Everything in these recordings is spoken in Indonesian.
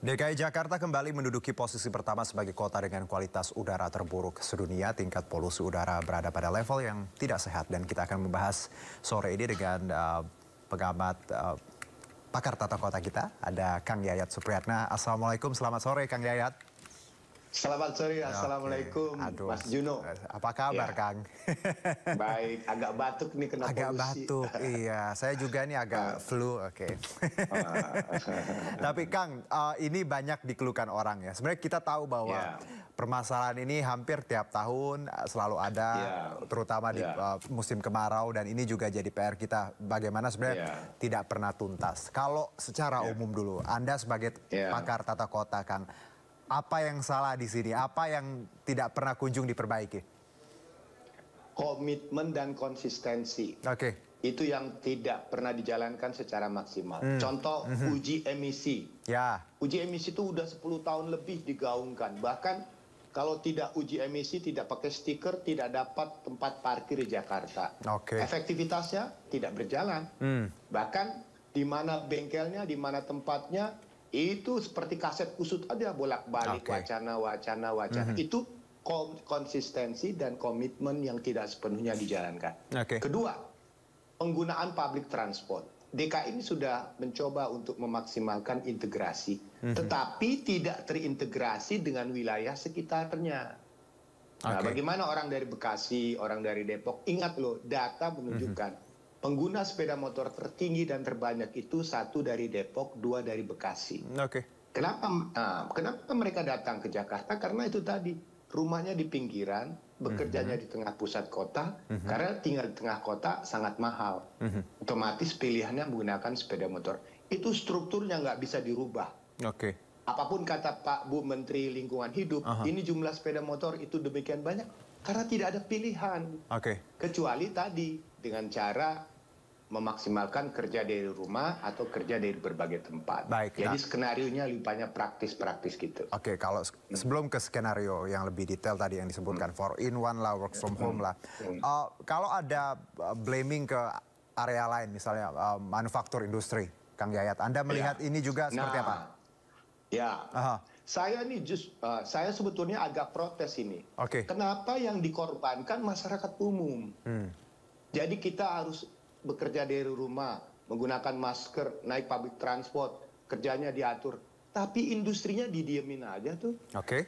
DKI Jakarta kembali menduduki posisi pertama sebagai kota dengan kualitas udara terburuk sedunia. Tingkat polusi udara berada pada level yang tidak sehat. Dan kita akan membahas sore ini dengan pengamat pakar tata kota kita. Ada Kang Yayat Supriyatna. Assalamualaikum, selamat sore Kang Yayat. Selamat sore, Assalamualaikum Mas Juno. Apa kabar Kang? Baik, agak batuk nih kena agak polusi. Batuk, iya. Saya juga nih agak flu, oke. Tapi Kang, ini banyak dikeluhkan orang ya. Sebenarnya kita tahu bahwa permasalahan ini hampir tiap tahun selalu ada, terutama di musim kemarau. Dan ini juga jadi PR kita, bagaimana sebenarnya tidak pernah tuntas. Kalau secara umum dulu, Anda sebagai pakar tata kota Kang, apa yang salah di sini? Apa yang tidak pernah kunjung diperbaiki? Komitmen dan konsistensi. Itu yang tidak pernah dijalankan secara maksimal. Contoh uji emisi. Uji emisi itu udah 10 tahun lebih digaungkan. Bahkan kalau tidak uji emisi, tidak pakai stiker, tidak dapat tempat parkir di Jakarta. Efektivitasnya tidak berjalan. Bahkan di mana bengkelnya, di mana tempatnya, itu seperti kaset kusut aja, bolak-balik wacana. Itu konsistensi dan komitmen yang tidak sepenuhnya dijalankan. Kedua, penggunaan public transport. DKI ini sudah mencoba untuk memaksimalkan integrasi, tetapi tidak terintegrasi dengan wilayah sekitarnya. Nah, bagaimana orang dari Bekasi, orang dari Depok, ingat loh, data menunjukkan pengguna sepeda motor tertinggi dan terbanyak itu 1 dari Depok, 2 dari Bekasi. Kenapa mereka datang ke Jakarta? Karena itu tadi, rumahnya di pinggiran, bekerjanya di tengah pusat kota, karena tinggal di tengah kota sangat mahal. Otomatis pilihannya menggunakan sepeda motor. Itu strukturnya nggak bisa dirubah. Apapun kata Pak Bu Menteri Lingkungan Hidup, ini jumlah sepeda motor itu demikian banyak, karena tidak ada pilihan. Kecuali tadi, dengan cara memaksimalkan kerja dari rumah atau kerja dari berbagai tempat. Jadi skenario-nya banyak praktis-praktis gitu. Kalau sebelum ke skenario yang lebih detail tadi yang disebutkan 4-in-1 lah, work from home lah. Kalau ada blaming ke area lain, misalnya manufaktur industri, Kang Yayat, Anda melihat ini juga seperti apa? Saya sebetulnya agak protes ini. Kenapa yang dikorbankan masyarakat umum? Jadi kita harus bekerja dari rumah, menggunakan masker, naik public transport, kerjanya diatur. Tapi industrinya didiemin aja tuh.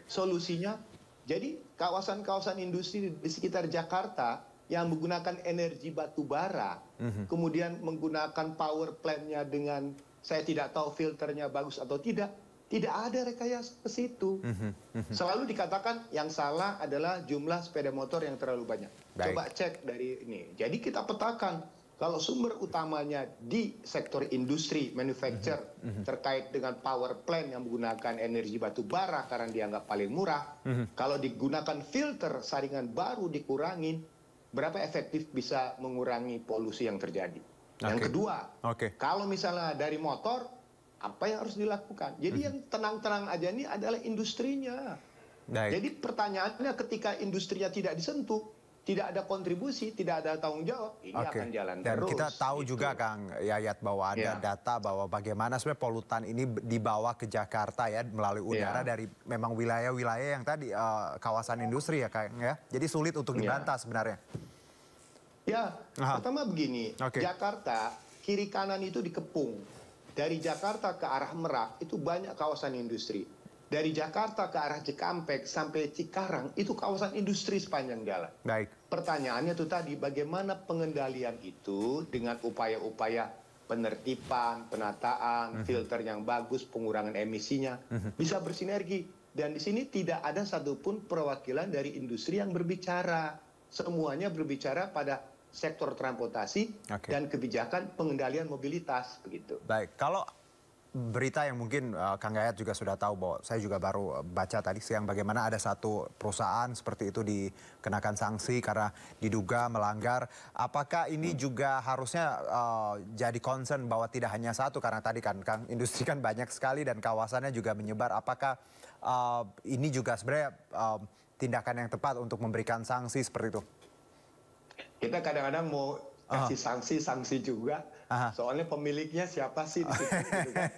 Solusinya, jadi kawasan-kawasan industri di sekitar Jakarta yang menggunakan energi batu bara, kemudian menggunakan power plant-nya dengan, saya tidak tahu filternya bagus atau tidak ada rekayasa ke situ. Selalu dikatakan yang salah adalah jumlah sepeda motor yang terlalu banyak. Coba cek dari ini. Jadi kita petakan, kalau sumber utamanya di sektor industri, manufacture, terkait dengan power plant yang menggunakan energi batu bara karena dianggap paling murah, kalau digunakan filter saringan baru dikurangin, berapa efektif bisa mengurangi polusi yang terjadi? Yang kedua, kalau misalnya dari motor, apa yang harus dilakukan? Jadi yang tenang-tenang aja ini adalah industrinya. Jadi pertanyaannya, ketika industrinya tidak disentuh, tidak ada kontribusi, tidak ada tanggung jawab, ini akan jalan terus. Dan kita tahu juga Kang Yayat bahwa ada data bahwa bagaimana sebenarnya polutan ini dibawa ke Jakarta ya melalui udara dari memang wilayah-wilayah yang tadi kawasan industri ya Kang ya. Jadi sulit untuk dibantah sebenarnya. Pertama begini, Jakarta kiri kanan itu dikepung. Dari Jakarta ke arah Merak itu banyak kawasan industri. Dari Jakarta ke arah Cikampek sampai Cikarang itu kawasan industri sepanjang jalan. Pertanyaannya itu tadi, bagaimana pengendalian itu dengan upaya-upaya penertiban, penataan, filter yang bagus, pengurangan emisinya bisa bersinergi. Dan di sini tidak ada satupun perwakilan dari industri yang berbicara. Semuanya berbicara pada sektor transportasi dan kebijakan pengendalian mobilitas begitu. Kalau berita yang mungkin Kang Yayat juga sudah tahu, bahwa saya juga baru baca tadi siang bagaimana ada satu perusahaan seperti itu dikenakan sanksi karena diduga melanggar. Apakah ini juga harusnya jadi concern bahwa tidak hanya satu, karena tadi kan Kang, industri kan banyak sekali dan kawasannya juga menyebar. Apakah ini juga sebenarnya tindakan yang tepat untuk memberikan sanksi seperti itu? Kita kadang-kadang mau kasih sanksi juga, Soalnya pemiliknya siapa sih di situ? Gitu kan.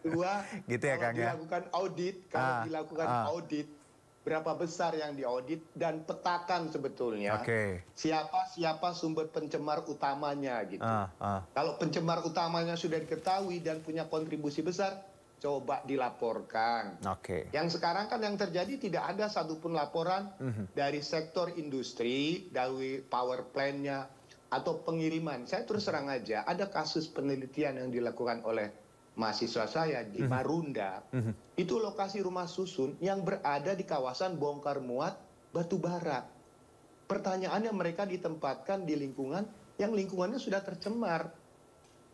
Kedua, gitu ya, kalau dilakukan audit, audit, berapa besar yang diaudit dan petakan sebetulnya siapa sumber pencemar utamanya gitu. Kalau pencemar utamanya sudah diketahui dan punya kontribusi besar, coba dilaporkan. Yang sekarang kan yang terjadi tidak ada satupun laporan dari sektor industri, dari power plant-nya atau pengiriman. Saya terus terang aja, ada kasus penelitian yang dilakukan oleh mahasiswa saya di Marunda. Itu lokasi rumah susun yang berada di kawasan bongkar muat batu bara. Pertanyaannya, mereka ditempatkan di lingkungan yang lingkungannya sudah tercemar.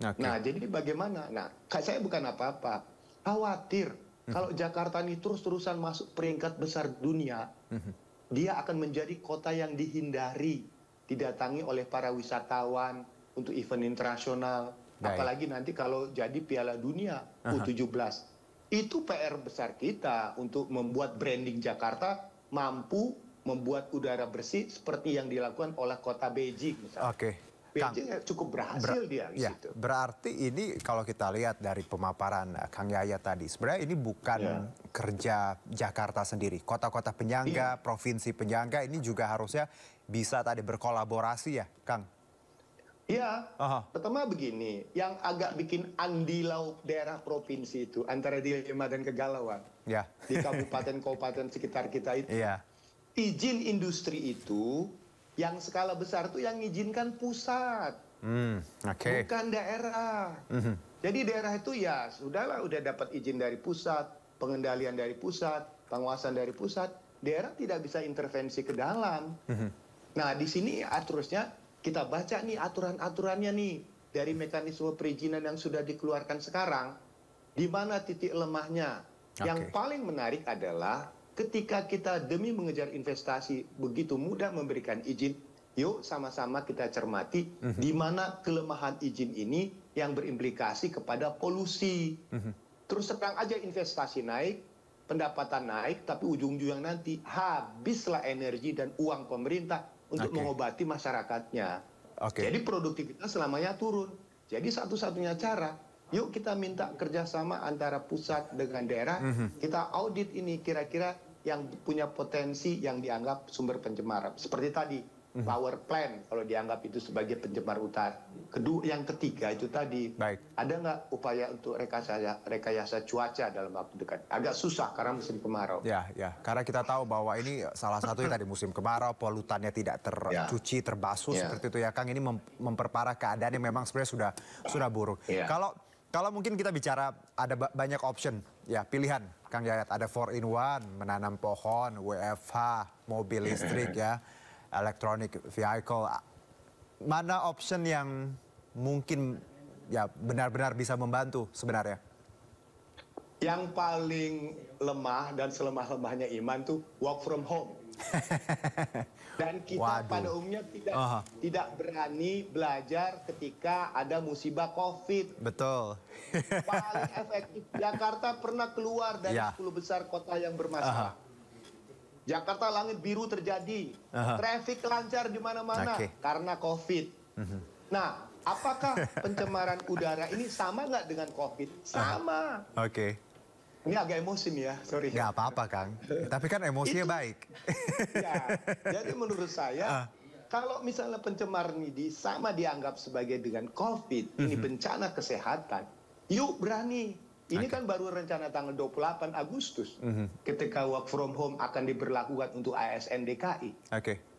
Nah, jadi bagaimana? Nah, saya bukan apa-apa. Khawatir kalau Jakarta ini terus-terusan masuk peringkat besar dunia, dia akan menjadi kota yang dihindari, didatangi oleh para wisatawan untuk event internasional. Apalagi nanti kalau jadi Piala Dunia U17. Itu PR besar kita untuk membuat branding Jakarta mampu membuat udara bersih seperti yang dilakukan oleh kota Beijing misalnya. Beijing cukup berhasil dia di situ. Berarti ini kalau kita lihat dari pemaparan Kang Yayat tadi, sebenarnya ini bukan kerja Jakarta sendiri. Kota-kota penyangga, provinsi penyangga ini juga harusnya bisa tadi berkolaborasi ya, Kang? Iya, pertama begini, yang agak bikin andilau daerah provinsi itu antara dilema dan kegalauan di kabupaten-kabupaten sekitar kita itu. Izin industri itu yang skala besar itu yang izinkan pusat, bukan daerah. Jadi daerah itu ya sudahlah, udah dapat izin dari pusat, pengendalian dari pusat, pengawasan dari pusat, daerah tidak bisa intervensi ke dalam. Nah, di sini terusnya kita baca nih aturan-aturannya nih dari mekanisme perizinan yang sudah dikeluarkan sekarang, di mana titik lemahnya. Yang paling menarik adalah ketika kita demi mengejar investasi begitu mudah memberikan izin, yuk sama-sama kita cermati di mana kelemahan izin ini yang berimplikasi kepada polusi. Terus terang aja investasi naik, pendapatan naik, tapi ujung-ujungnya nanti habislah energi dan uang pemerintah untuk mengobati masyarakatnya. Jadi produktivitas selamanya turun. Jadi satu-satunya cara, yuk kita minta kerjasama antara pusat dengan daerah, kita audit ini kira-kira yang punya potensi yang dianggap sumber pencemaran. Seperti tadi, power plant kalau dianggap itu sebagai pencemar utara. Kedua, yang ketiga itu tadi, ada nggak upaya untuk rekayasa cuaca dalam waktu dekat? Agak susah karena musim kemarau. Karena kita tahu bahwa ini salah satunya tadi musim kemarau, polutannya tidak tercuci, terbasuh seperti itu ya, Kang. Ini memperparah keadaan yang memang sebenarnya sudah buruk. Kalau mungkin kita bicara ada banyak option, pilihan, Kang Yayat, ada 4-in-1, menanam pohon, WFH, mobil listrik electronic vehicle. Mana option yang mungkin benar-benar bisa membantu sebenarnya? Yang paling lemah dan selemah-lemahnya iman tuh work from home. Dan kita pada umumnya tidak berani belajar ketika ada musibah COVID. Betul. Paling efektif, Jakarta pernah keluar dari 10 besar kota yang bermasalah. Jakarta langit biru terjadi, traffic lancar di mana-mana karena COVID. Nah, apakah pencemaran udara ini sama nggak dengan COVID? Sama. Ini agak emosi nih ya, sorry. Nggak apa-apa, Kang. Tapi kan emosinya baik. Jadi menurut saya, kalau misalnya pencemaran ini sama dianggap sebagai dengan COVID, ini bencana kesehatan, yuk berani. Ini kan baru rencana tanggal 28 Agustus, ketika work from home akan diberlakukan untuk ASN DKI.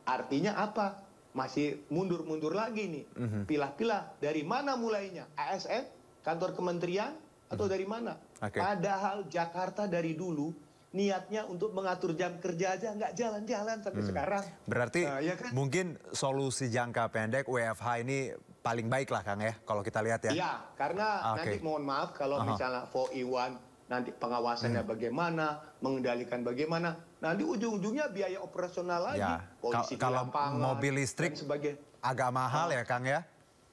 Artinya apa? Masih mundur-mundur lagi nih. Pilah-pilah dari mana mulainya? ASN, kantor kementerian, atau dari mana? Padahal Jakarta dari dulu niatnya untuk mengatur jam kerja aja nggak jalan-jalan sampai sekarang. Berarti mungkin solusi jangka pendek WFH ini paling baik lah, Kang, ya, kalau kita lihat ya. Iya, karena nanti mohon maaf kalau misalnya 4-in-1 nanti pengawasannya bagaimana, mengendalikan bagaimana, nanti ujung-ujungnya biaya operasional lagi. Polisi kalau mobil listrik agak mahal ya, Kang, ya?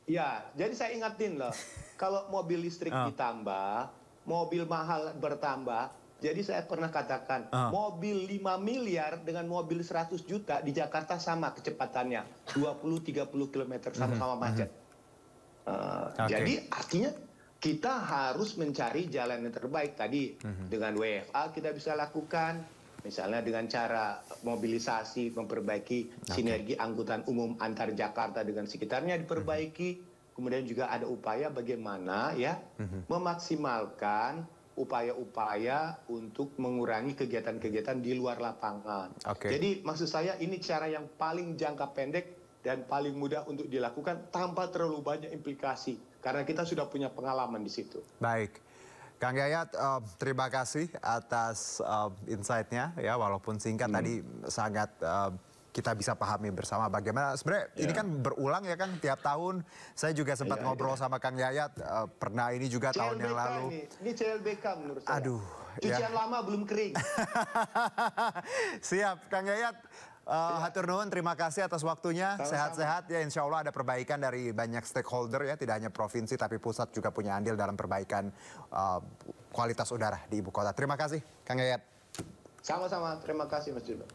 Iya, jadi saya ingatin loh, kalau mobil listrik ditambah, mobil mahal bertambah. Jadi saya pernah katakan, mobil 5 miliar dengan mobil 100 juta di Jakarta sama kecepatannya. 20-30 km sama-sama macet. Jadi artinya kita harus mencari jalan yang terbaik. Tadi dengan WFA kita bisa lakukan, misalnya dengan cara mobilisasi, memperbaiki sinergi angkutan umum antar Jakarta dengan sekitarnya diperbaiki. Kemudian juga ada upaya bagaimana ya memaksimalkan upaya-upaya untuk mengurangi kegiatan-kegiatan di luar lapangan. Jadi maksud saya ini cara yang paling jangka pendek dan paling mudah untuk dilakukan tanpa terlalu banyak implikasi. Karena kita sudah punya pengalaman di situ. Baik. Kang Yayat, terima kasih atas insight-nya ya, walaupun singkat tadi sangat kita bisa pahami bersama bagaimana sebenarnya ini kan berulang ya Kang, tiap tahun saya juga sempat ngobrol sama Kang Yayat, pernah ini juga tahun yang lalu. Ini CLBK menurut saya. Aduh. Cucian lama belum kering. Siap, Kang Yayat. Hatur nuhun, terima kasih atas waktunya. Sehat-sehat ya, insya Allah ada perbaikan dari banyak stakeholder ya, tidak hanya provinsi tapi pusat juga punya andil dalam perbaikan kualitas udara di ibu kota. Terima kasih, Kang Yayat. Sama-sama, terima kasih Mas Juno.